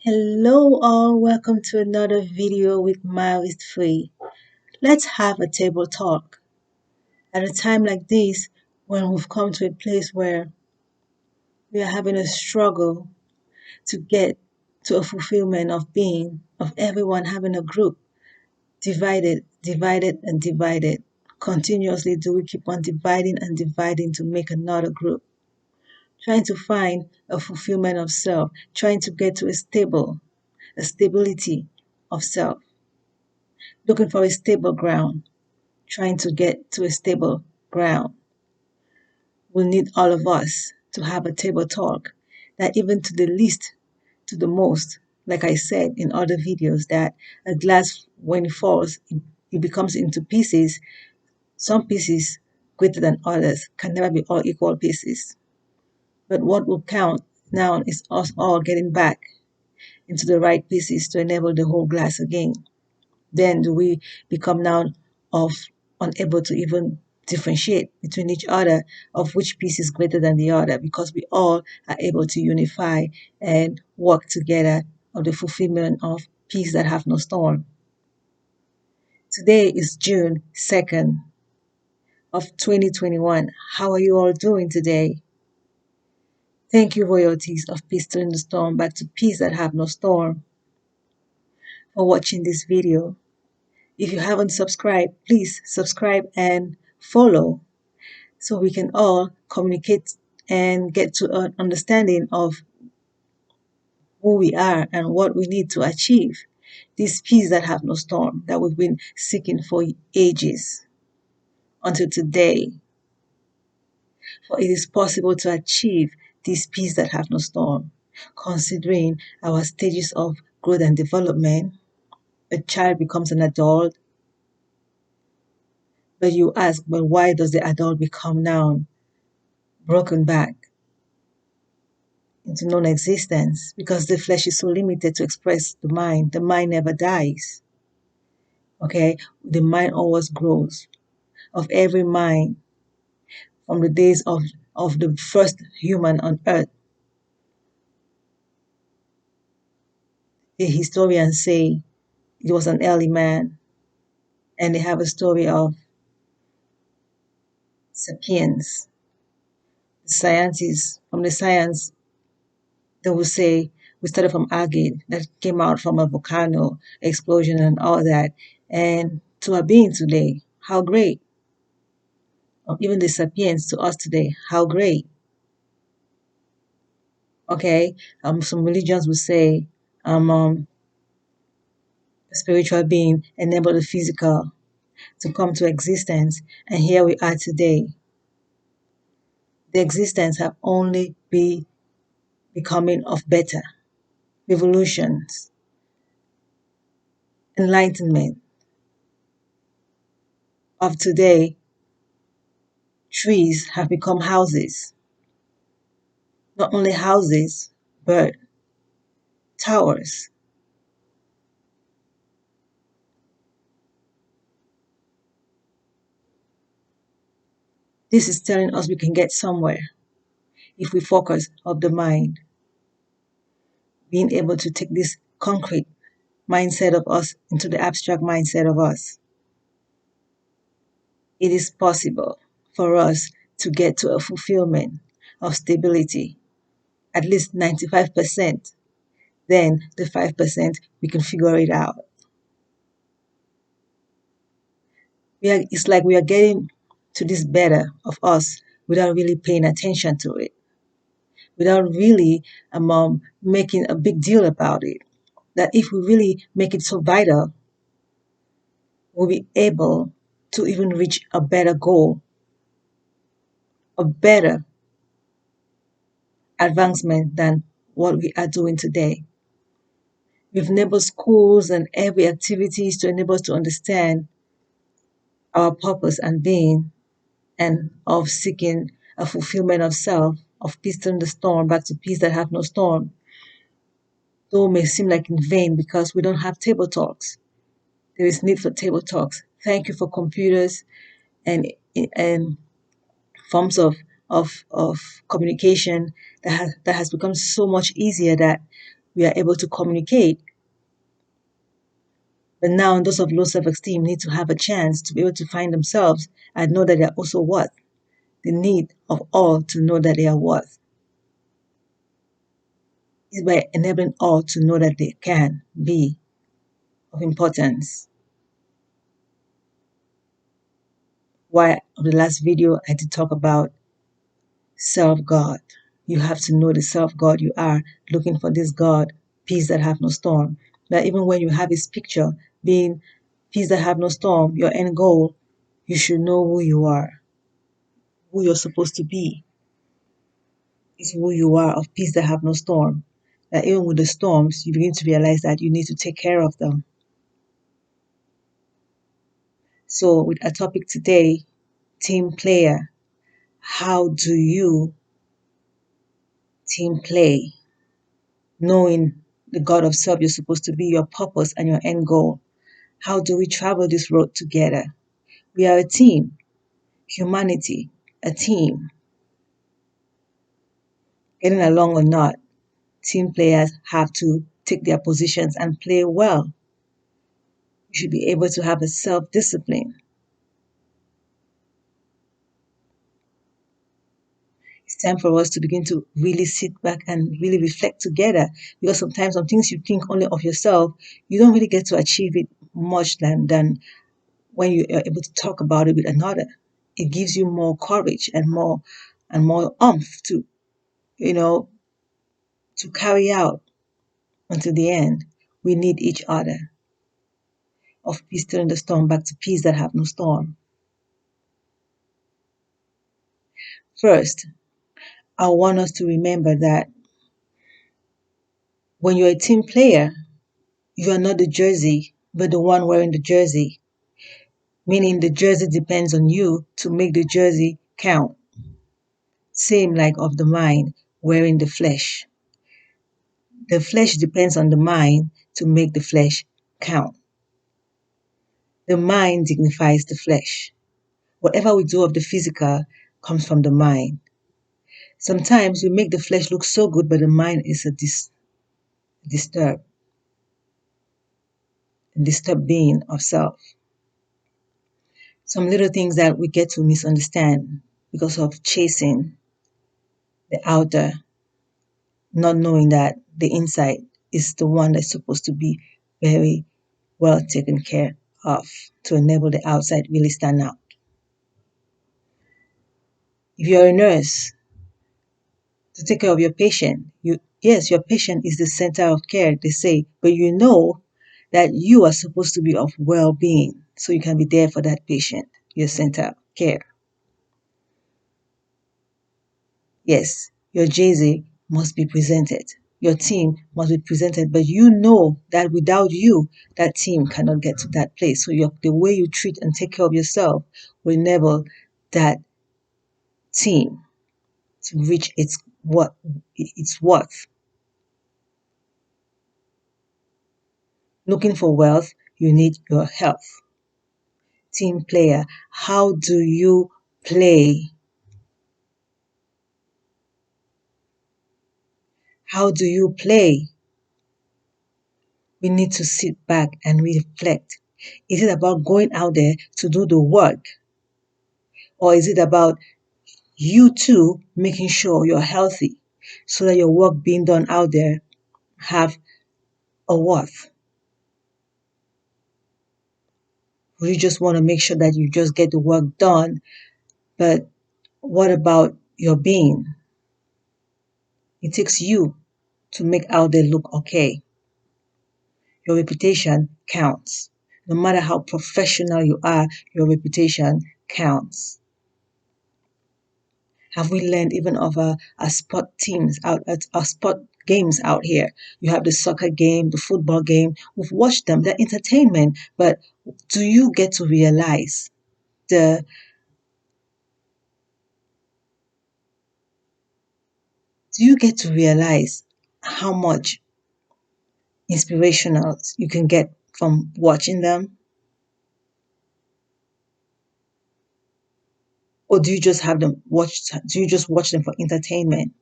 Hello all, welcome to another video with Mile is Free. Let's have a table talk. At a time like this, when we've come to a place where we are having a struggle to get to a fulfillment of being, of everyone having a group, divided and divided. Continuously do we keep on dividing and dividing to make another group, trying to find a fulfillment of self, trying to get to a stability of self, looking for a stable ground, trying to get to a stable ground. We'll need all of us to have a table talk that even to the least, to the most, like I said in other videos, that a glass, when it falls, it becomes into pieces. Some pieces greater than others can never be all equal pieces. But what will count now is us all getting back into the right pieces to enable the whole glass again. Then do we become now of unable to even differentiate between each other of which piece is greater than the other, because we all are able to unify and work together of the fulfillment of peace that have no storm. Today is June 2nd of 2021. How are you all doing today? Thank you, royalties of Peace During the Storm, back to Peace That Have No Storm, for watching this video. If you haven't subscribed, please subscribe and follow so we can all communicate and get to an understanding of who we are and what we need to achieve. This peace that have no storm that we've been seeking for ages until today. For it is possible to achieve this peace that have no storm, considering our stages of growth and development. A child becomes an adult, but you ask, but why does the adult become now broken back into non-existence? Because the flesh is so limited to express the mind. The mind never dies. Okay, the mind always grows. Of every mind, from the days of the first human on earth, the historians say it was an early man, and they have a story of sapiens. Scientists, from the science, they will say we started from agate that came out from a volcano explosion and all that, and to our being today, how great. Or even the sapiens to us today, how great. Okay, some religions will say the spiritual being enabled the physical to come to existence, and here we are today. The existence have only been becoming of better, revolutions, enlightenment. Of today, trees have become houses. Not only houses, but towers. This is telling us we can get somewhere if we focus of the mind. Being able to take this concrete mindset of us into the abstract mindset of us. It is possible for us to get to a fulfillment of stability, at least 95%. Then the 5%, we can figure it out. It's like we are getting to this better of us without really paying attention to it, without really making a big deal about it. That if we really make it so vital, we'll be able to even reach a better goal, a better advancement than what we are doing today. We've enabled schools and every activities to enable us to understand our purpose and being, and of seeking a fulfillment of self, of peace in the storm, back to peace that have no storm. Though it may seem like in vain because we don't have table talks. There is need for table talks. Thank you for computers and forms of communication that has become so much easier that we are able to communicate. But now those of low self-esteem need to have a chance to be able to find themselves and know that they are also worth. The need of all to know that they are worth is by enabling all to know that they can be of importance. Why of the last video I did talk about self-God. You have to know the self-God you are, looking for this God, peace that have no storm. That even when you have his picture being peace that have no storm, your end goal, you should know who you are, who you're supposed to be. Is who you are, of peace that have no storm. That even with the storms, you begin to realize that you need to take care of them. So with our topic today, team player, how do you team play? Knowing the God of self you're supposed to be, your purpose and your end goal. How do we travel this road together? We are a team, humanity, a team. Getting along or not, team players have to take their positions and play well. You should be able to have a self-discipline. It's time for us to begin to really sit back and really reflect together, because sometimes some things you think only of yourself, you don't really get to achieve it much than when you are able to talk about it with another. It gives you more courage and more oomph to, you know, to carry out until the end. We need each other. Of peace turning the storm back to peace that have no storm. First, I want us to remember that when you're a team player, you are not the jersey, but the one wearing the jersey. Meaning the jersey depends on you to make the jersey count. Same like of the mind wearing the flesh. The flesh depends on the mind to make the flesh count. The mind dignifies the flesh. Whatever we do of the physical comes from the mind. Sometimes we make the flesh look so good, but the mind is a disturbed being of self. Some little things that we get to misunderstand because of chasing the outer, not knowing that the inside is the one that's supposed to be very well taken care of to enable the outside really stand out. If you're a nurse, to take care of your patient, yes, your patient is the center of care, they say, but you know that you are supposed to be of well-being, so you can be there for that patient, your center of care. Yes, your JZ must be presented. Your team must be presented, but you know that without you, that team cannot get to that place. So the way you treat and take care of yourself will enable that team to reach its worth. Looking for wealth, you need your health. Team player, how do you play? How do you play? We need to sit back and reflect. Is it about going out there to do the work? Or is it about you too making sure you're healthy so that your work being done out there have a worth? Or you just want to make sure that you just get the work done, but what about your being? It takes you to make out there look okay. Your reputation counts. No matter how professional you are, your reputation counts. Have we learned even of our sport teams our sport games out here? You have the soccer game, the football game. We've watched them, they're entertainment. But do you get to realize the do you get to realize how much inspirational you can get from watching them? Or do you just have them watch do you just watch them for entertainment?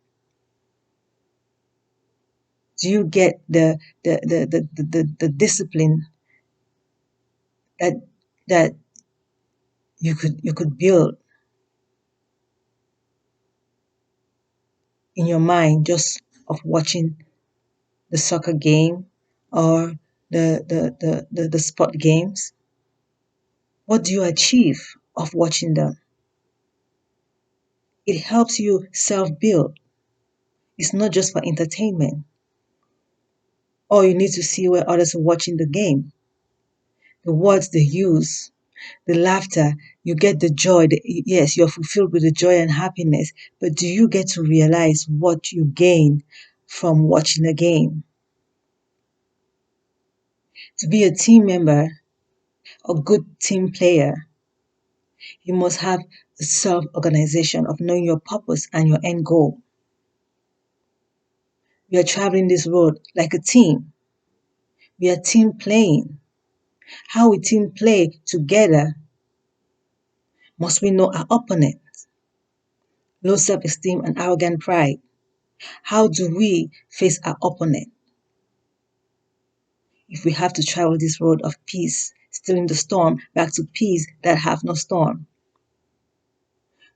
Do you get the discipline that that you could build in your mind just of watching the soccer game or the sport games? What do you achieve of watching them? It helps you self-build. It's not just for entertainment. Or you need to see where others are watching the game. The words they use, the laughter, you get the joy. Yes, you're fulfilled with the joy and happiness, but do you get to realize what you gain from watching a game? To be a team member, a good team player, you must have a self-organization of knowing your purpose and your end goal. We are traveling this road like a team. We are team playing. How we team play together, must we know our opponent? Low self-esteem and arrogant pride. How do we face our opponent if we have to travel this road of peace, still in the storm, back to peace that have no storm?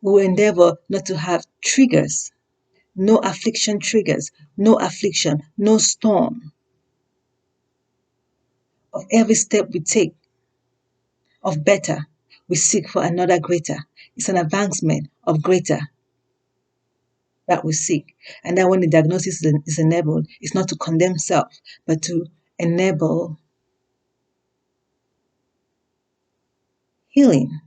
We will endeavor not to have triggers, no affliction triggers, no affliction, no storm. Of every step we take of better, we seek for another greater. It's an advancement of greater that we seek. And then when the diagnosis is enabled, it's not to condemn self, but to enable healing.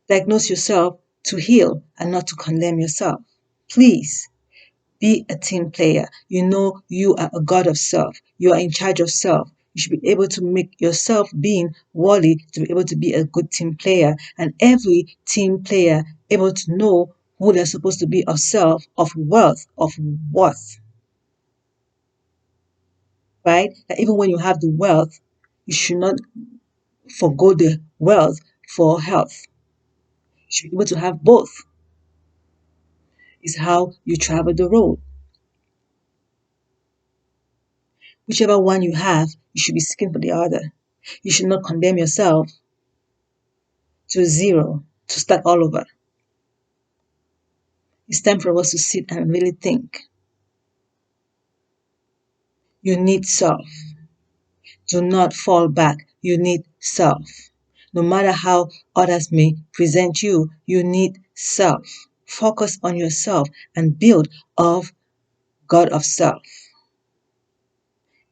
Diagnose yourself to heal and not to condemn yourself. Please be a team player. You know you are a God of self. You are in charge of self. You should be able to make yourself being worthy to be able to be a good team player. And every team player able to know who they're supposed to be of self, of wealth, of worth. Right? That even when you have the wealth, you should not forgo the wealth for health. You should be able to have both. Is how you travel the road. Whichever one you have, you should be seeking for the other. You should not condemn yourself to zero, to start all over. It's time for us to sit and really think. You need self. Do not fall back. You need self. No matter how others may present you, you need self. Focus on yourself and build of God of self.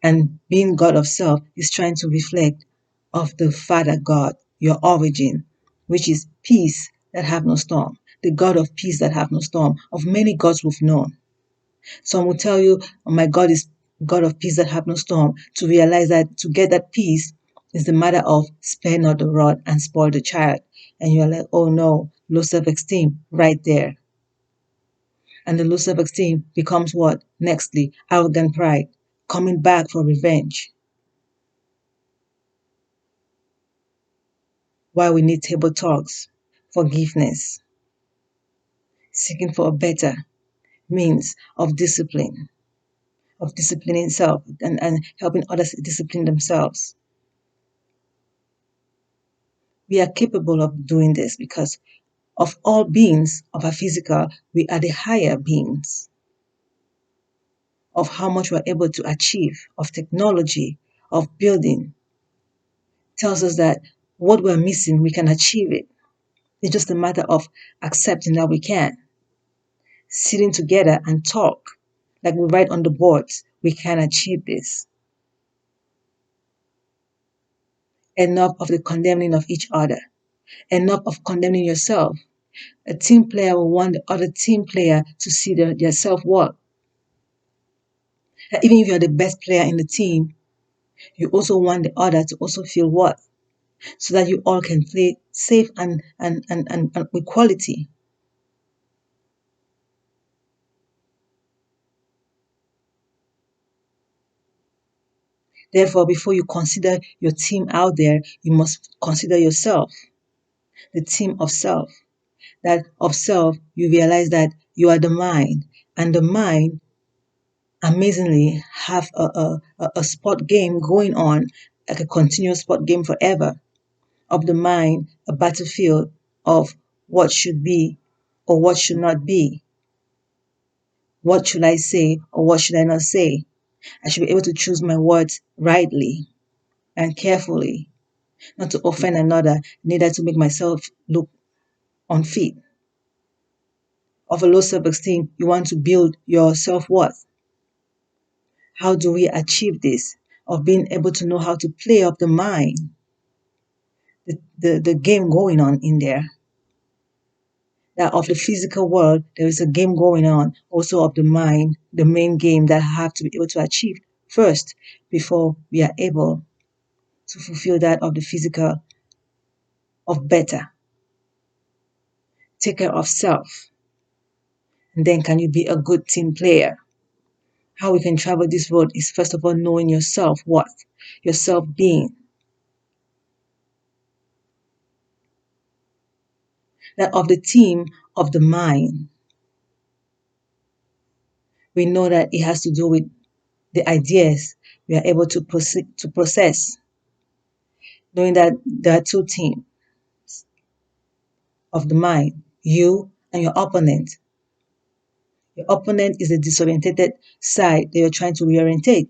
And being God of self is trying to reflect of the Father God, your origin, which is peace that have no storm, the God of peace that have no storm, of many gods we've known. Some will tell you, oh, my God is God of peace that have no storm, to realize that to get that peace is the matter of spare not the rod and spoil the child. And you're like, oh no, low self-esteem right there. And the low self-esteem becomes what? Nextly, arrogant pride, coming back for revenge. Why we need table talks, forgiveness, seeking for a better means of disciplining self and helping others discipline themselves. We are capable of doing this because of all beings of our physical, we are the higher beings of how much we're able to achieve, of technology, of building. Tells us that what we're missing, we can achieve it. It's just a matter of accepting that we can. Sitting together and talk, like we write on the boards, we can achieve this. Enough of the condemning of each other. Enough of condemning yourself. A team player will want the other team player to see their self-worth. Even if you're the best player in the team, you also want the other to also feel worth, so that you all can play safe and with quality. Therefore, before you consider your team out there, you must consider yourself, the team of self. That of self, you realize that you are the mind and the mind amazingly have a sport game going on, like a continuous sport game forever, of the mind, a battlefield of what should be or what should not be. What should I say or what should I not say? I should be able to choose my words rightly and carefully, not to offend another, neither to make myself look unfit. Of a low self-esteem, you want to build your self-worth. How do we achieve this? Of being able to know how to play up the mind, the game going on in there. That of the physical world, there is a game going on, also of the mind, the main game that I have to be able to achieve first before we are able to fulfill that of the physical, of better. Take care of self. And then can you be a good team player? How we can travel this road is first of all knowing your self-worth, your self-being. That of the team of the mind, we know that it has to do with the ideas we are able to process, knowing that there are two teams of the mind, you and your opponent. Your opponent is the disorientated side that you're trying to reorientate.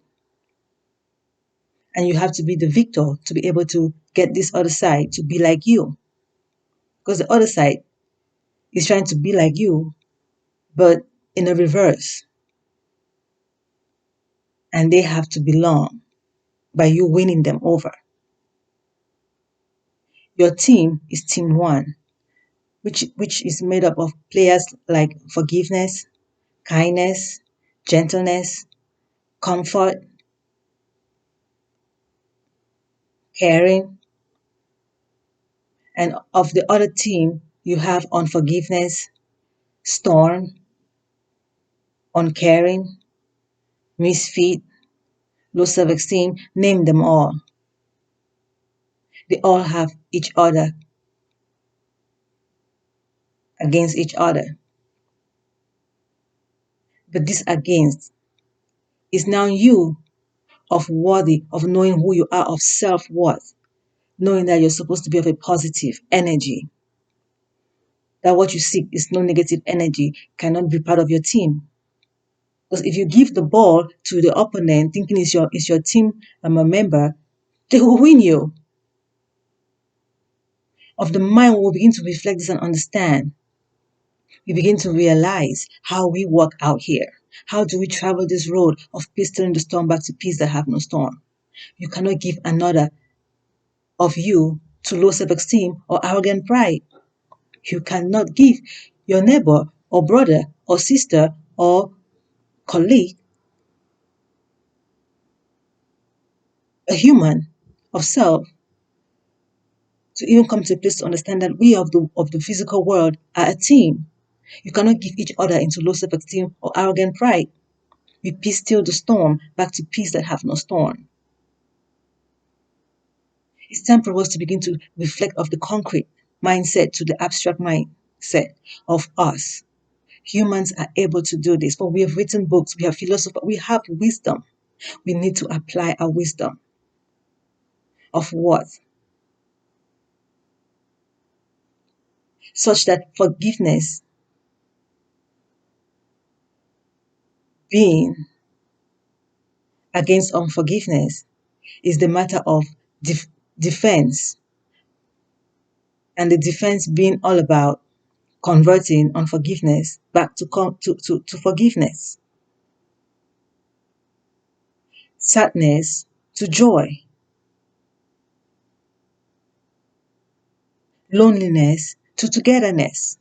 And you have to be the victor to be able to get this other side to be like you. Because the other side is trying to be like you, but in a reverse. And they have to belong by you winning them over. Your team is team one, which is made up of players like forgiveness, kindness, gentleness, comfort, caring. And of the other team, you have unforgiveness, storm, uncaring, misfit, low self-esteem, name them all. They all have each other against each other. But this against is now you of worthy of knowing who you are, of self-worth, knowing that you're supposed to be of a positive energy, that what you seek is no negative energy, cannot be part of your team. Because if you give the ball to the opponent thinking it's your team a member, they will win you. Of the mind, we will begin to reflect this and understand. We begin to realize how we work out here. How do we travel this road of peace turning the storm back to peace that have no storm? You cannot give another of you to low self-esteem or arrogant pride. You cannot give your neighbor or brother or sister or colleague, a human of self, to even come to a place to understand that we of the physical world are a team. You cannot give each other into low self-esteem or arrogant pride. We peace still the storm back to peace that have no storm. It's time for us to begin to reflect of the concrete mindset to the abstract mindset of us. Humans are able to do this, but we have written books, we have philosophers, we have wisdom. We need to apply our wisdom of what? Such that forgiveness being against unforgiveness is the matter of defense, and the defense being all about converting unforgiveness back to forgiveness, sadness to joy, loneliness to togetherness,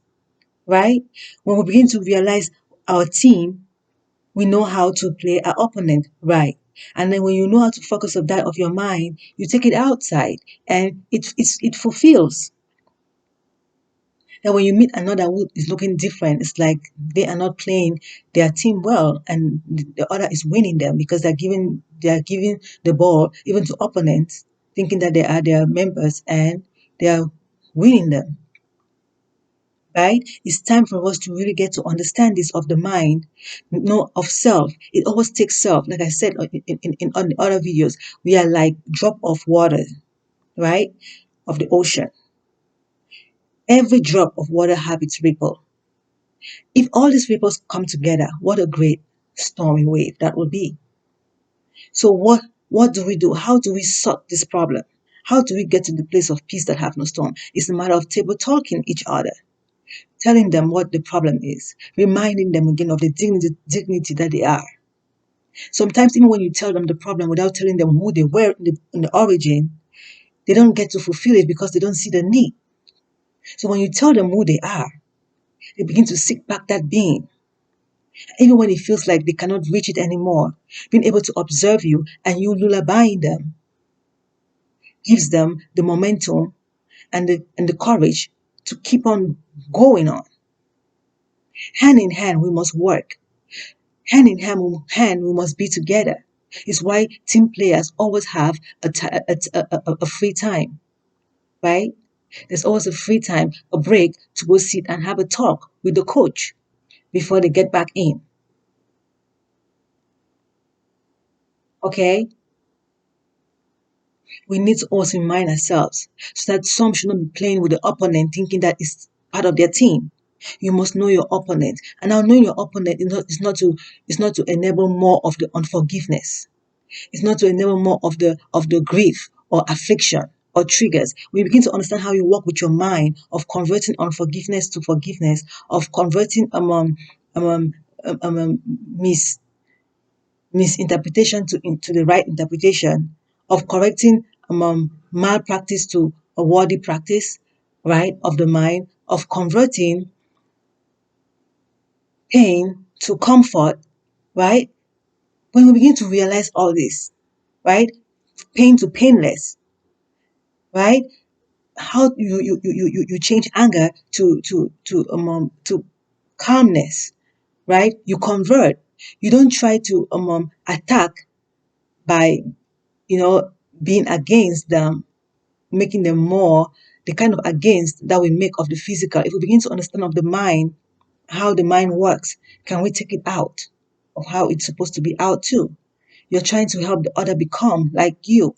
right? When we begin to realize our team, we know how to play our opponent right. And then when you know how to focus on that of your mind, you take it outside and it fulfills. That when you meet another who is looking different, it's like they are not playing their team well, and the other is winning them because they're giving the ball even to opponents, thinking that they are their members and they are winning them. right? It's time for us to really get to understand this of the mind, know of self. It always takes self. Like I said in on the other videos, we are like drop of water, right? Of the ocean. Every drop of water have its ripple. If all these ripples come together, what a great stormy wave that would be. So what do we do? How do we sort this problem? How do we get to the place of peace that have no storm? It's a matter of table talking each other, telling them what the problem is, reminding them again of the dignity that they are. Sometimes even when you tell them the problem without telling them who they were in the origin, they don't get to fulfill it because they don't see the need. So when you tell them who they are, they begin to seek back that being. Even when it feels like they cannot reach it anymore, being able to observe you and you lullabying them gives them the momentum and the courage to keep on going on. Hand in hand, we must work. Hand in hand, we must be together. It's why team players always have a free time, right? There's always a free time, a break to go sit and have a talk with the coach before they get back in. Okay? We need to also remind ourselves so that some should not be playing with the opponent thinking that it's part of their team. You must know your opponent. And now knowing your opponent is not to enable more of the unforgiveness. It's not to enable more of the grief or affliction or triggers. We begin to understand how you work with your mind of converting unforgiveness to forgiveness, of converting um, um, um, mis misinterpretation to the right interpretation, of correcting malpractice to a worthy practice, right, of the mind, of converting pain to comfort, right? When we begin to realize all this, right, pain to painless, right? How you change anger to calmness, right? You convert. You don't try to attack by being against them, making them more the kind of against that we make of the physical. If we begin to understand of the mind, how the mind works, can we take it out of how it's supposed to be out too? You're trying to help the other become like you,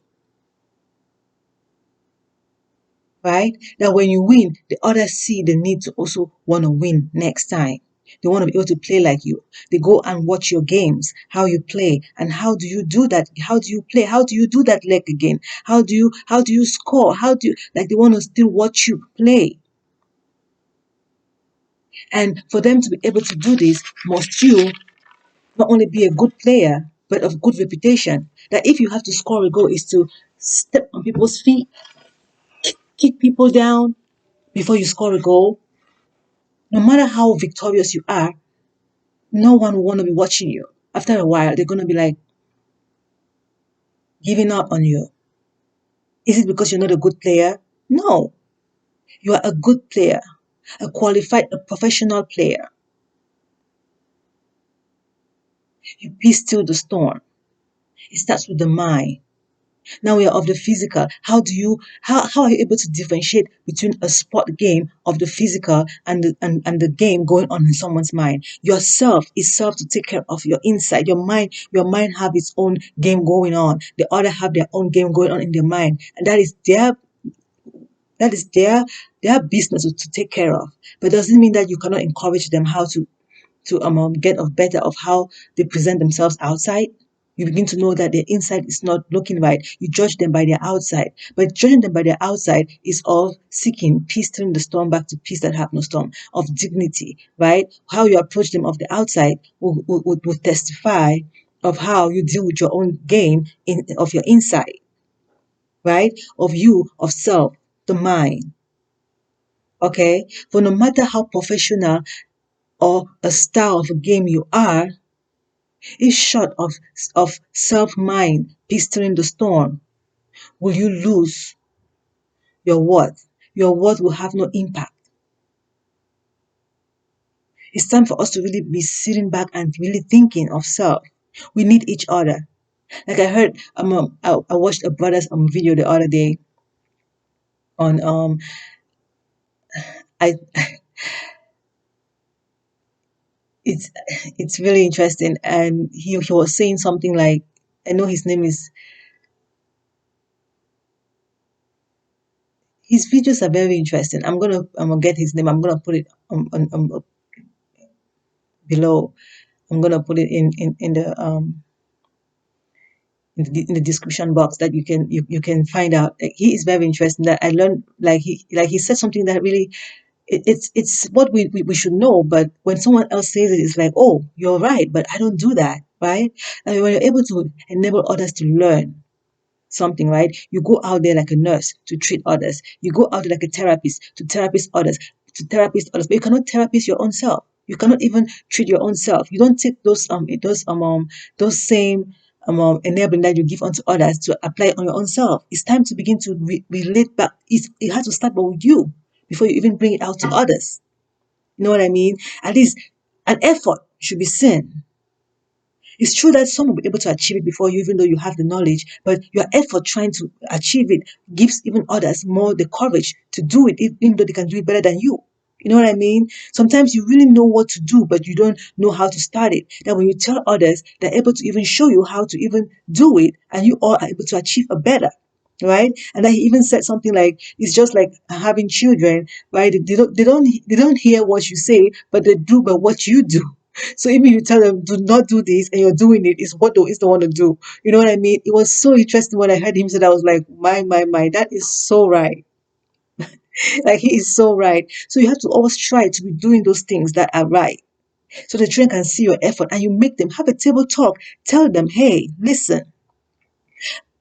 right? That when you win, the others see the need to also want to win next time. They want to be able to play like you. They go and watch your games, how you play, and how do you do that? How do you play? How do you do that leg again? How do you score? How do you like they want to still watch you play? And for them to be able to do this, must you not only be a good player, but of good reputation. That if you have to score a goal is to step on people's feet, kick people down before you score a goal. No matter how victorious you are, no one will want to be watching you. After a while, they're going to be like giving up on you. Is it because you're not a good player? No, you are a good player, a qualified, a professional player. You peace still the storm. It starts with the mind. Now we are of the physical. How are you able to differentiate between a sport game of the physical and the game going on in someone's mind? Yourself is self to take care of your inside. Your mind have its own game going on. The other have their own game going on in their mind. And that is their business to take care of. But it doesn't mean that you cannot encourage them how to get of better of how they present themselves outside. You begin to know that their inside is not looking right. You judge them by their outside. But judging them by their outside is all seeking peace, turning the storm back to peace that have no storm, of dignity, right? How you approach them of the outside will testify of how you deal with your own game of your inside, right? Of you, of self, the mind. Okay? For no matter how professional or a style of a game you are, if short of self-mind pestering the storm, will you lose your worth? Your worth will have no impact. It's time for us to really be sitting back and really thinking of self. We need each other. Like I heard, I watched a brother's video the other day on I it's it's really interesting. And he was saying something like, I know his name is, his videos are very interesting. I'm gonna get his name. I'm gonna put it below. I'm gonna put it in the description box, that you can find out. Like, he is very interesting. That I learned, like he said something that really, it's what we should know. But when someone else says it, it's like, oh, you're right, but I don't do that, right? And when you're able to enable others to learn something, right? You go out there like a nurse to treat others. You go out there like a therapist to therapist others, but you cannot therapist your own self. You cannot even treat your own self. You don't take those same enabling that you give unto others to apply on your own self. It's time to begin to relate back. It has to start with you before you even bring it out to others. You know what I mean? At least an effort should be seen. It's true that some will be able to achieve it before you, even though you have the knowledge, but your effort trying to achieve it gives even others more the courage to do it, even though they can do it better than you. You know what I mean? Sometimes you really know what to do, but you don't know how to start it. That when you tell others, they're able to even show you how to even do it, and you all are able to achieve a better. Right? And then he even said something like, it's just like having children, right? They don't hear what you say, but they do by what you do. So even you tell them, do not do this, and you're doing it, is what they want to do. You know what I mean? It was so interesting when I heard him say that. I was like, my, that is so right. Like, he is so right. So you have to always try to be doing those things that are right. So the children can see your effort, and you make them have a table talk. Tell them, hey, listen,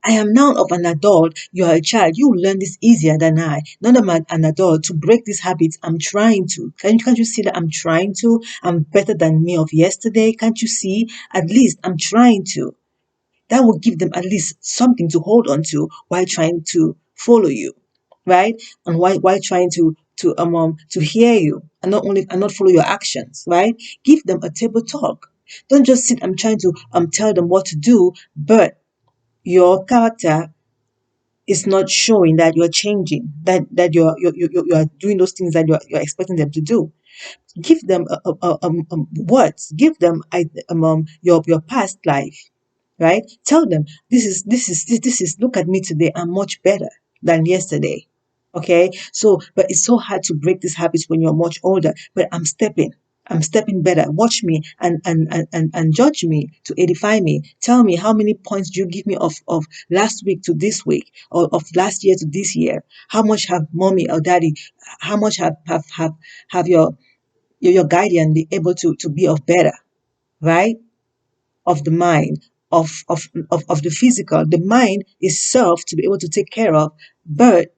I am now of an adult. You are a child. You will learn this easier than I. Now that I'm an adult, to break these habits, I'm trying to. Can't you see that I'm trying to? I'm better than me of yesterday. Can't you see? At least I'm trying to. That will give them at least something to hold on to while trying to follow you, right? And while trying to hear you, and not follow your actions, right? Give them a table talk. Don't just sit and trying to tell them what to do, but your character is not showing that you're changing, that you're doing those things that you're expecting them to do. Give them words. Give them your past life, right? Tell them, this is look at me today. I'm much better than yesterday. Okay, so but it's so hard to break these habits when you're much older. But I'm stepping better. Watch me and judge me to edify me. Tell me, how many points do you give me of last week to this week, or of last year to this year? How much have mommy or daddy, how much have your guardian been able to be of better, right? Of the mind, of the physical. The mind is self to be able to take care of, but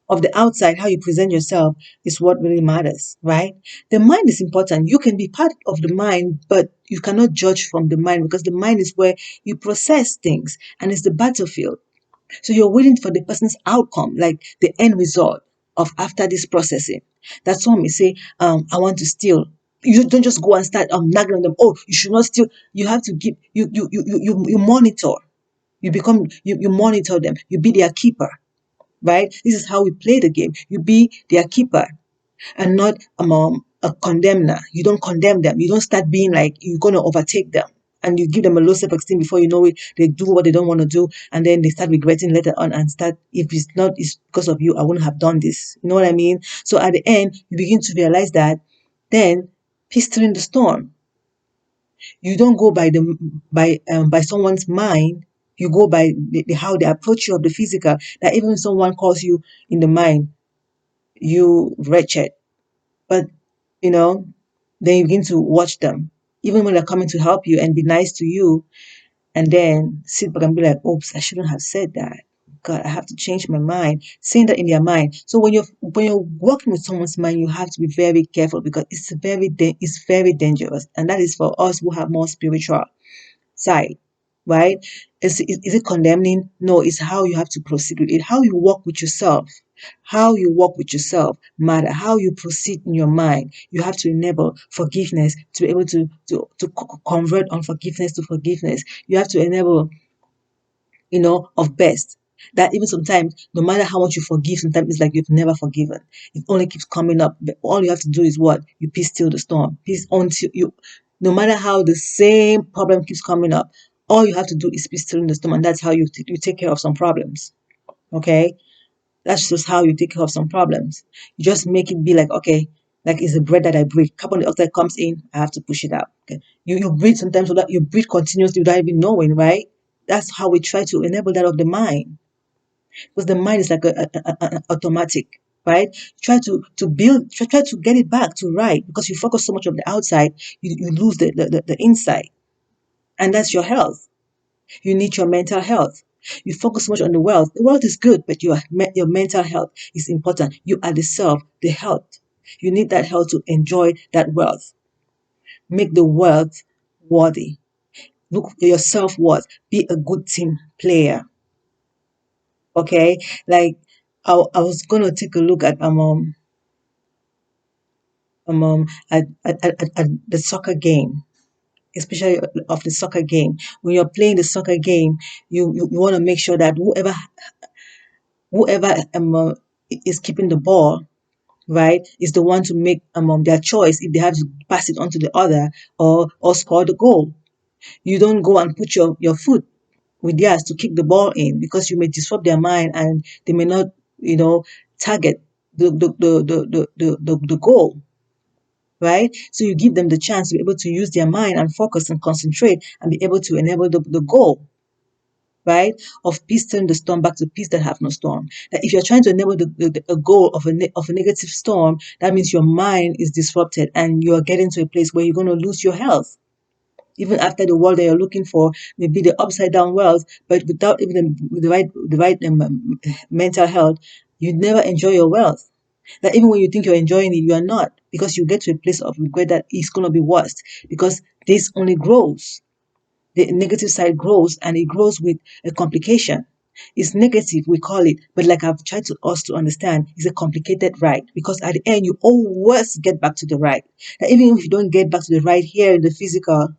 of the outside, how you present yourself is what really matters, right? The mind is important. You can be part of the mind, but you cannot judge from the mind, because the mind is where you process things, and it's the battlefield. So you're waiting for the person's outcome, like the end result of after this processing. That's why we say, I want to steal. You don't just go and start nagging on them. Oh, you should not steal. You have to give. You monitor. You monitor them. You be their keeper, right? This is how we play the game. You be their keeper, and not a condemner. You don't condemn them. You don't start being like you're going to overtake them. And you give them a low self-esteem. Before you know it, they do what they don't want to do. And then they start regretting later on, and start, if it's because of you, I wouldn't have done this. You know what I mean? So at the end, you begin to realize that then peace during the storm. You don't go by someone's mind. You go by how they approach you of the physical. That even if someone calls you in the mind, you wretched. But, you know, then you begin to watch them. Even when they're coming to help you and be nice to you, and then sit back and be like, oops, I shouldn't have said that. God, I have to change my mind. Saying that in their mind. So when you're working with someone's mind, you have to be very careful, because it's very dangerous. And that is for us who have more spiritual side, right? Is it condemning? No, it's how you have to proceed with it. How you walk with yourself. How you walk with yourself matter. How you proceed in your mind. You have to enable forgiveness to be able to convert unforgiveness to forgiveness. You have to enable, of best. That even sometimes, no matter how much you forgive, sometimes it's like you've never forgiven. It only keeps coming up. But all you have to do is what? You peace still the storm. Peace until you, no matter how the same problem keeps coming up, all you have to do is peace still in the storm, and that's how you take care of some problems. Okay, that's just how you take care of some problems. You just make it be like, okay, like it's the bread that I breathe. Carbon dioxide comes in, I have to push it out. Okay, you breathe sometimes so that you breathe continuously without even knowing, right? That's how we try to enable that of the mind, because the mind is like an automatic, right? Try to build, try to get it back to right, because you focus so much on the outside, you lose the inside, and that's your health. You need your mental health. You focus so much on the wealth. The wealth is good, but your mental health is important. You are the self, the health. You need that health to enjoy that wealth. Make the wealth worthy. Look at your self worth. Be a good team player. Okay, like I was gonna take a look at the soccer game, especially of the soccer game. When you're playing the soccer game, you want to make sure that whoever is keeping the ball, right, is the one to make their choice if they have to pass it on to the other, or score the goal. You don't go and put your foot with theirs to kick the ball in, because you may disrupt their mind and they may not, target the goal, right? So you give them the chance to be able to use their mind and focus and concentrate and be able to enable the goal, right? Of peace turn the storm back to peace that have no storm. That if you're trying to enable a goal of of a negative storm, that means your mind is disrupted and you are getting to a place where you're going to lose your health. Even after the world that you're looking for may be the upside down wealth, but without even the right mental health, you never enjoy your wealth. That even when you think you're enjoying it, you are not, because you get to a place of regret that it's going to be worse, because this only grows. The negative side grows, and it grows with a complication. It's negative, we call it, but like I've tried to us to understand, it's a complicated ride, because at the end you always get back to the right. That even if you don't get back to the right here in the physical,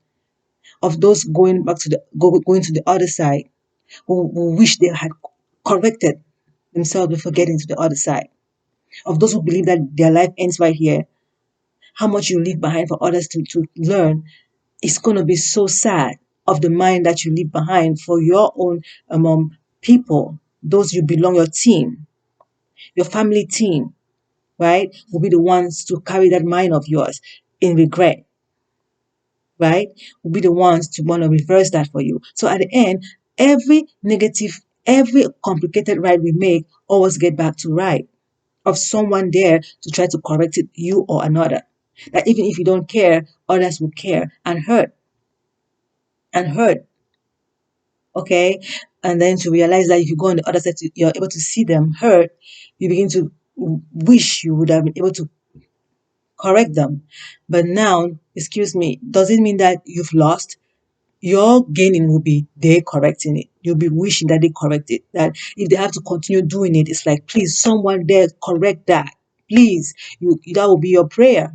of those going back to going to the other side, who wish they had corrected themselves before getting to the other side, of those who believe that their life ends right here, how much you leave behind for others to learn. It's going to be so sad, of the mind that you leave behind for your own people, those you belong, your team, your family team, right, will be the ones to carry that mind of yours in regret, right, will be the ones to want to reverse that for you. So at the end, every negative, every complicated ride we make always get back to right, of someone there to try to correct it, you or another. That even if you don't care, others will care and hurt and hurt. Okay, and then to realize that if you go on the other side, you're able to see them hurt, you begin to wish you would have been able to correct them. But now, excuse me, does it mean that you've lost? Your gaining will be they correcting it. You'll be wishing that they correct it. That if they have to continue doing it, it's like, please, someone there correct that. Please, that will be your prayer.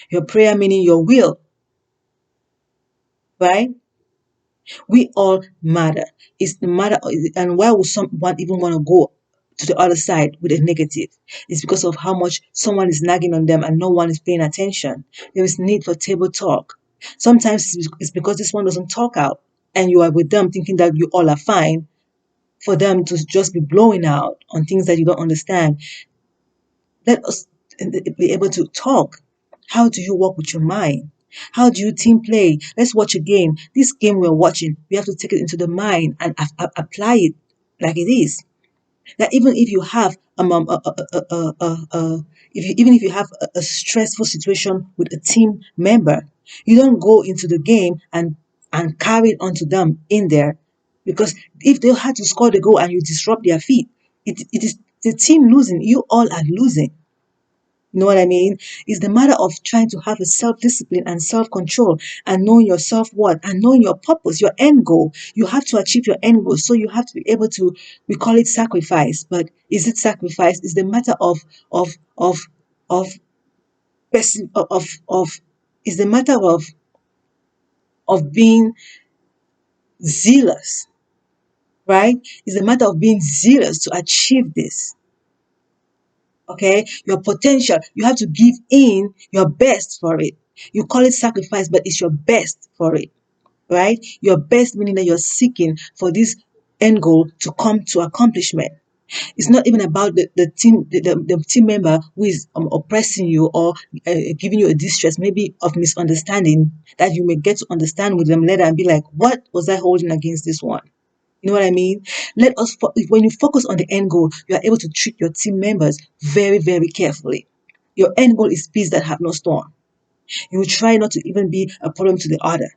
Your prayer meaning your will, right? We all matter. It's the matter, and why would someone even want to go to the other side with a negative? It's because of how much someone is nagging on them and no one is paying attention. There is need for table talk. Sometimes it's because this one doesn't talk out, and you are with them thinking that you all are fine, for them to just be blowing out on things that you don't understand. Let us be able to talk. How do you work with your mind? How do you team play? Let's watch a game. This game we're watching, we have to take it into the mind and apply it like it is. That even if you have even if you have a stressful situation with a team member, you don't go into the game and carry it onto them in there, because if they had to score the goal and you disrupt their feet, it is the team losing. You all are losing. You know what I mean? It's the matter of trying to have a self-discipline and self-control, and knowing your self-worth and knowing your purpose, your end goal. You have to achieve your end goal. So you have to be able to, we call it sacrifice, but is it sacrifice? It's the matter of, of, of, it's the matter of being zealous, right? It's a matter of being zealous to achieve this. Okay, your potential, you have to give in your best for it. You call it sacrifice, but it's your best for it, right? Your best meaning that you're seeking for this end goal to come to accomplishment. It's not even about the team member who is oppressing you or giving you a distress, maybe of misunderstanding, that you may get to understand with them later and be like, what was I holding against this one? You know what I mean? When you focus on the end goal, you are able to treat your team members very, very carefully. Your end goal is peace that have no storm. You will try not to even be a problem to the other.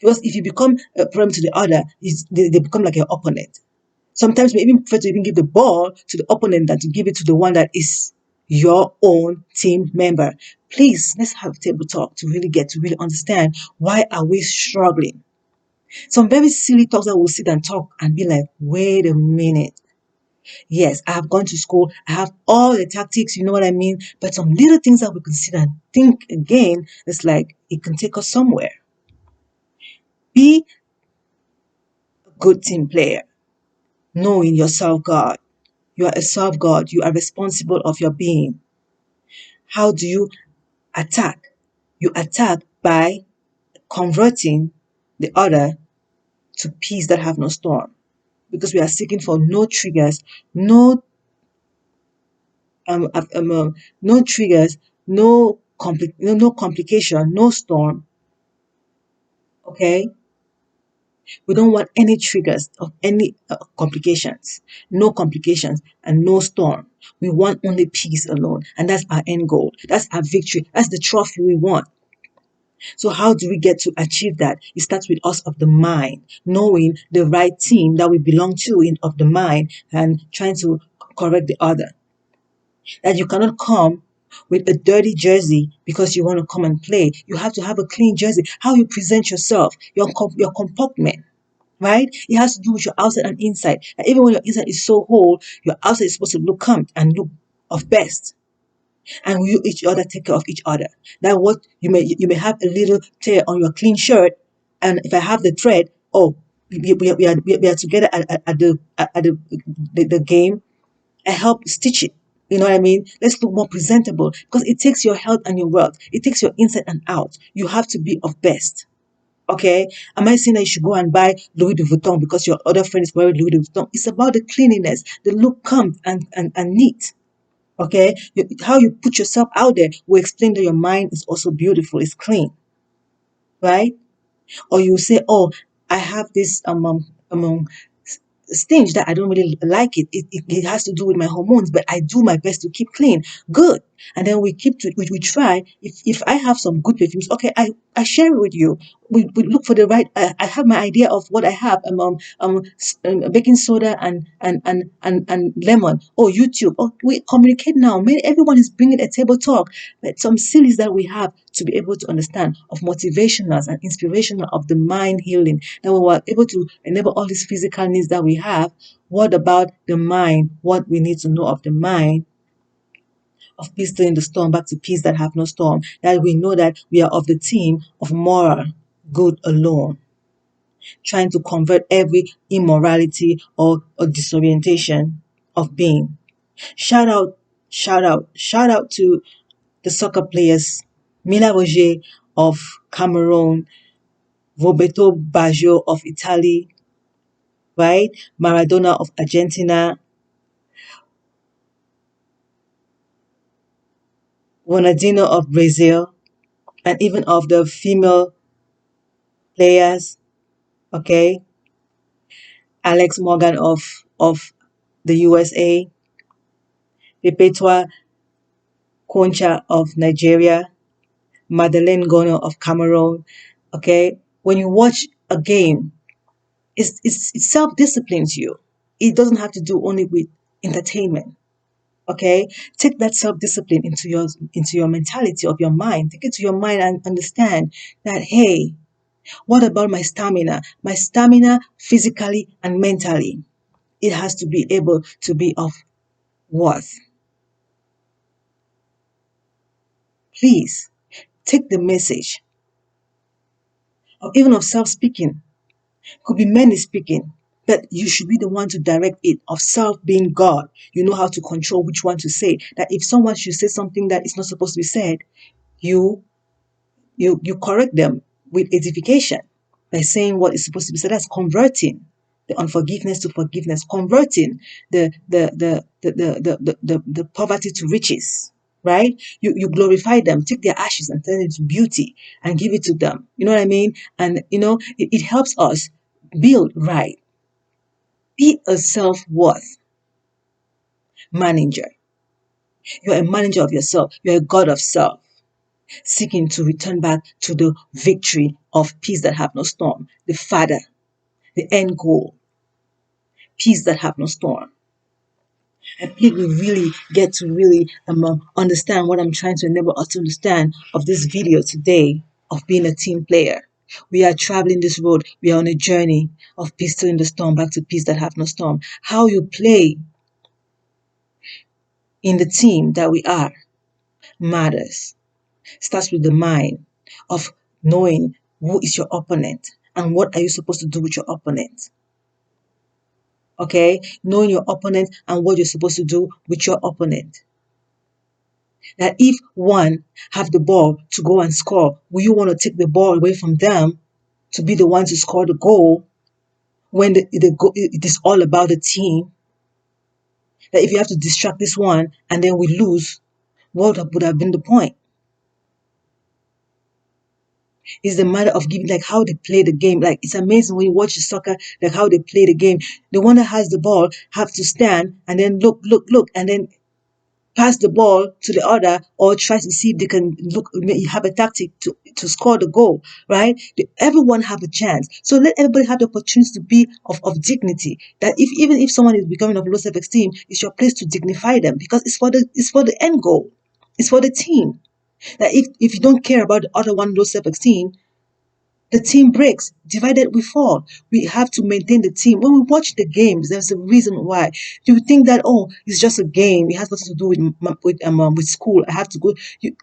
Because if you become a problem to the other, they become like your opponent. Sometimes we even prefer to even give the ball to the opponent than to give it to the one that is your own team member. Please, let's have a table talk to really get to really understand, why are we struggling? Some very silly talks that we'll sit and talk and be like, wait a minute. Yes, I have gone to school. I have all the tactics, you know what I mean? But some little things that we consider and think again, it's like it can take us somewhere. Be a good team player, knowing yourself, God. You are a self God. You are responsible of your being. How do you attack? You attack by converting the other to peace that have no storm. Because we are seeking for no triggers, no um, um, um, um, no triggers, no complication, no storm. Okay, we don't want any triggers of any complications, no complications, and no storm. We want only peace alone, and that's our end goal. That's our victory. That's the trophy we want. So how do we get to achieve that? It starts with us of the mind, knowing the right team that we belong to in of the mind, and trying to correct the other. That you cannot come with a dirty jersey because you want to come and play. You have to have a clean jersey. How you present yourself, your comportment, right? It has to do with your outside and inside. And even when your inside is so whole, your outside is supposed to look calm and look of best. And we each other take care of each other. That what you may have a little tear on your clean shirt, and if I have the thread, oh, we are together at the game. I help stitch it. You know what I mean? Let's look more presentable, because it takes your health and your wealth. It takes your inside and out. You have to be of best. Okay? Am I saying that you should go and buy Louis Vuitton because your other friend is wearing Louis Vuitton? It's about the cleanliness, the look calm and neat. Okay? How you put yourself out there will explain that your mind is also beautiful, it's clean, right? Or you say, oh, I have this stage that I don't really like it. It has to do with my hormones, but I do my best to keep clean. Good. And then we try. If I have some good perfumes, okay, I share it with you. We look for the right. I have my idea of what I have. Baking soda and lemon. Oh, YouTube. Oh, we communicate now. Everyone is bringing a table talk. But some sillies that we have to be able to understand of motivationals and inspirational of the mind healing. That we were able to enable all these physical needs that we have. What about the mind? What we need to know of the mind, of peace in the storm, back to peace that have no storm. That we know that we are of the team of moral good alone, trying to convert every immorality or disorientation of being. Shout out, shout out to the soccer players, Mila Roger of Cameroon, Roberto Baggio of Italy, right? Maradona of Argentina, Ronaldinho of Brazil, and even of the female players, okay? Alex Morgan of the USA, Perpetua Concha of Nigeria, Madeleine Gono of Cameroon, okay? When you watch a game, it self-disciplines you. It doesn't have to do only with entertainment. Okay, take that self-discipline into your mentality of your mind. Take it to your mind and understand that, hey, what about my stamina? My stamina physically and mentally, it has to be able to be of worth. Please take the message of even of self-speaking. Could be many speaking. that you should be the one to direct it, of self being God. You know how to control which one to say. That if someone should say something that is not supposed to be said, you you correct them with edification by saying what is supposed to be said. That's converting the unforgiveness to forgiveness, converting the poverty to riches. Right? You glorify them, take their ashes and turn it into beauty and give it to them. You know what I mean? And it helps us build right. Be a self-worth manager. You're a manager of yourself. You're a God of self, seeking to return back to the victory of peace that have no storm, the Father, the end goal, peace that have no storm. I believe we really get to really understand what I'm trying to enable us to understand of this video today, of being a team player. We are traveling this road. We are on a journey of peace still in the storm, back to peace that have no storm. How you play in the team that we are matters. Starts with the mind of knowing who is your opponent and what are you supposed to do with your opponent. Okay, knowing your opponent and what you're supposed to do with your opponent. That if one have the ball to go and score, will you want to take the ball away from them to be the one to score the goal when it is all about the team? That if you have to distract this one and then we lose, what would have been the point? It's the matter of giving, like how they play the game. Like it's amazing when you watch the soccer, like how they play the game. The one that has the ball have to stand and then look, and then pass the ball to the other, or try to see if they can have a tactic to score the goal, right? Everyone have a chance. So let everybody have the opportunity to be of dignity. That even if someone is becoming of low self-esteem, it's your place to dignify them, because it's for the end goal. It's for the team. That if you don't care about the other one, low self-esteem, the team breaks. Divided we fall. We have to maintain the team. When we watch the games, there's a reason why. You think that, oh, it's just a game. It has nothing to do with school. I have to go.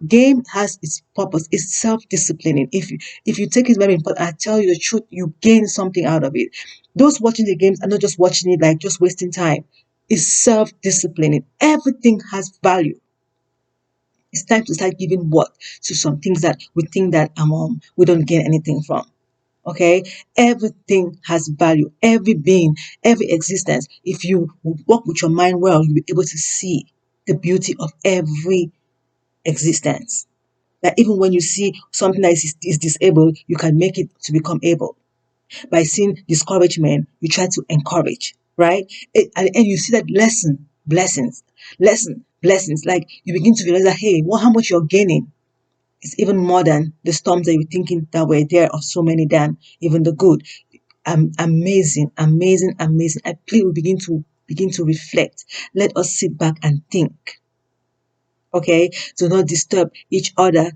Game has its purpose. It's self-disciplining. If you take it very important, I tell you the truth, you gain something out of it. Those watching the games are not just watching it like just wasting time. It's self-disciplining. Everything has value. It's time to start giving worth to some things that we think that we don't gain anything from. Okay, everything has value. Every being, every existence. If you work with your mind well, you'll be able to see the beauty of every existence. That even when you see something that is disabled, you can make it to become able. By seeing discouragement, you try to encourage, right? And you see that blessings. Like you begin to realize that, hey, how much you're gaining is even more than the storms that you're thinking that were there, or so many than even the good. Amazing. I pray we begin to reflect. Let us sit back and think. Okay, do not disturb each other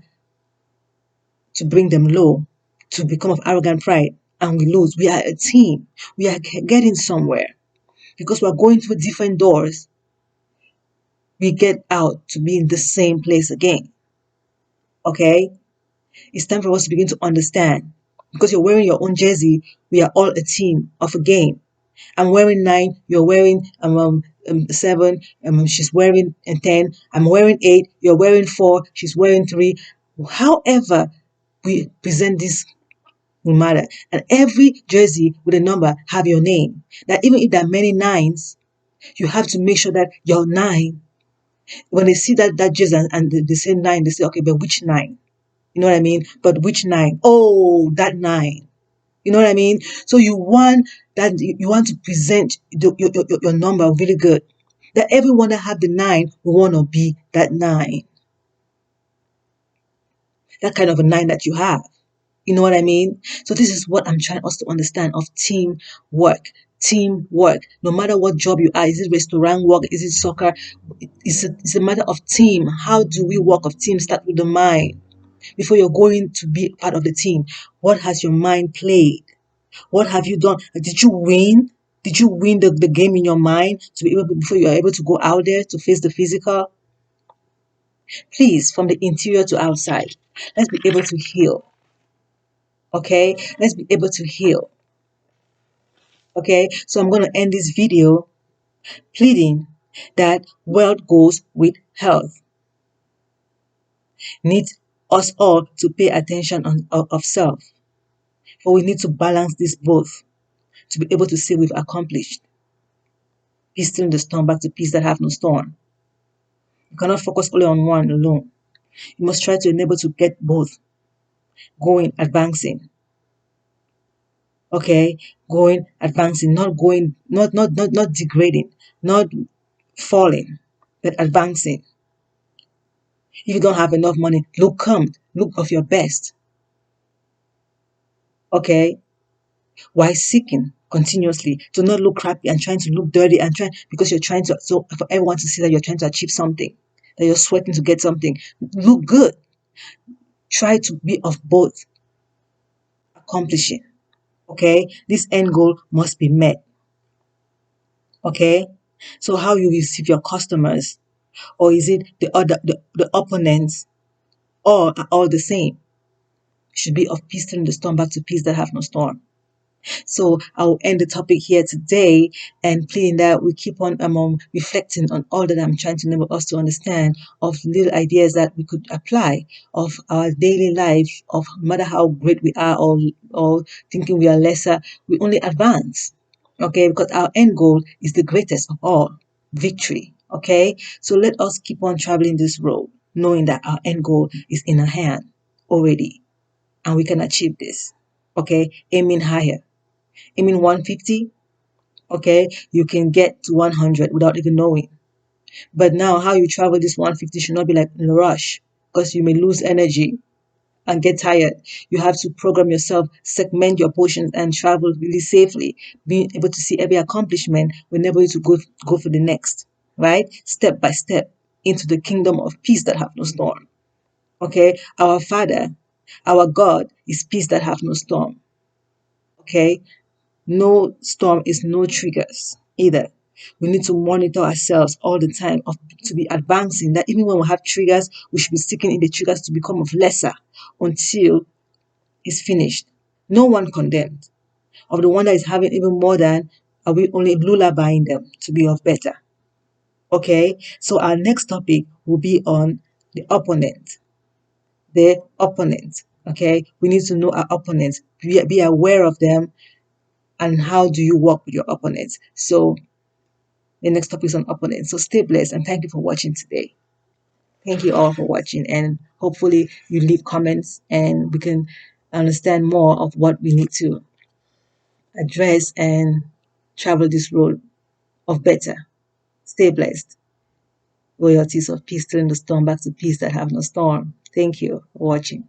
to bring them low, to become of arrogant pride, and we lose. We are a team. We are getting somewhere because we are going through different doors. We get out to be in the same place again. Okay, it's time for us to begin to understand. Because you're wearing your own jersey, we are all a team of a game. I'm wearing 9, you're wearing 7, she's wearing 10, I'm wearing 8, you're wearing 4, she's wearing 3. However we present this will matter. And every jersey with a number have your name. That even if there are many 9s, you have to make sure that your 9, when they see that jersey and they say 9, they say, okay, but which 9? You know what I mean? But which 9? Oh, that 9. You know what I mean? So you want to present your number really good. That everyone that have the 9 will want to be that 9. That kind of a 9 that you have. You know what I mean? So this is what I'm trying us to understand of teamwork. Teamwork. No matter what job you are, is it restaurant work, is it soccer? It's a matter of team. How do we work of team? Start with the mind. Before you're going to be part of the team, what has your mind played? What have you done? Did you win? Did you win the game in your mind to be able before you are able to go out there to face the physical? Please, from the interior to outside, let's be able to heal. Okay? Let's be able to heal. Okay, so I'm going to end this video pleading that wealth goes with health. Needs us all to pay attention of self. For we need to balance this both to be able to say we've accomplished. Peace still in the storm, back to peace that have no storm. You cannot focus only on one alone. You must try to enable to get both going, advancing. Okay, going, advancing, not going, not degrading, not falling, but advancing. If you don't have enough money, look calm, look of your best. Okay, while seeking continuously to not look crappy and trying to look dirty and trying because you're trying to so for everyone to see that you're trying to achieve something, that you're sweating to get something. Look good. Try to be of both accomplishing. Okay, this end goal must be met. Okay, so how you receive your customers, or is it the opponents, or are all the same? Should be of peace turning the storm back to peace that have no storm. So I'll end the topic here today and pleading that we keep on reflecting on all that I'm trying to enable us to understand of little ideas that we could apply of our daily life, of no matter how great we are or thinking we are lesser, we only advance. Okay, because our end goal is the greatest of all, victory. Okay, so let us keep on traveling this road, knowing that our end goal is in our hand already, and we can achieve this. Okay, aiming higher. Aiming 150, okay, you can get to 100 without even knowing. But now, how you travel this 150 should not be like in a rush because you may lose energy and get tired. You have to program yourself, segment your portions, and travel really safely, being able to see every accomplishment whenever you to go for the next, right? Step by step into the kingdom of peace that have no storm. Okay, our Father, our God is peace that have no storm. Okay, no storm is no triggers either. We need to monitor ourselves all the time to be advancing. That even when we have triggers, we should be seeking in the triggers to become of lesser until it's finished. No one condemned. Of the one that is having even more than, are we only lullabying them to be of better? Okay, so our next topic will be on the opponent. The opponent. Okay, we need to know our opponents, be aware of them, and how do you work with your opponents. So the next topic is on opponents. So stay blessed and thank you for watching today. Thank you all for watching, and hopefully you leave comments and we can understand more of what we need to address and travel this road of better. Stay blessed. Royalties of peace turn the storm back to peace that have no storm. Thank you for watching.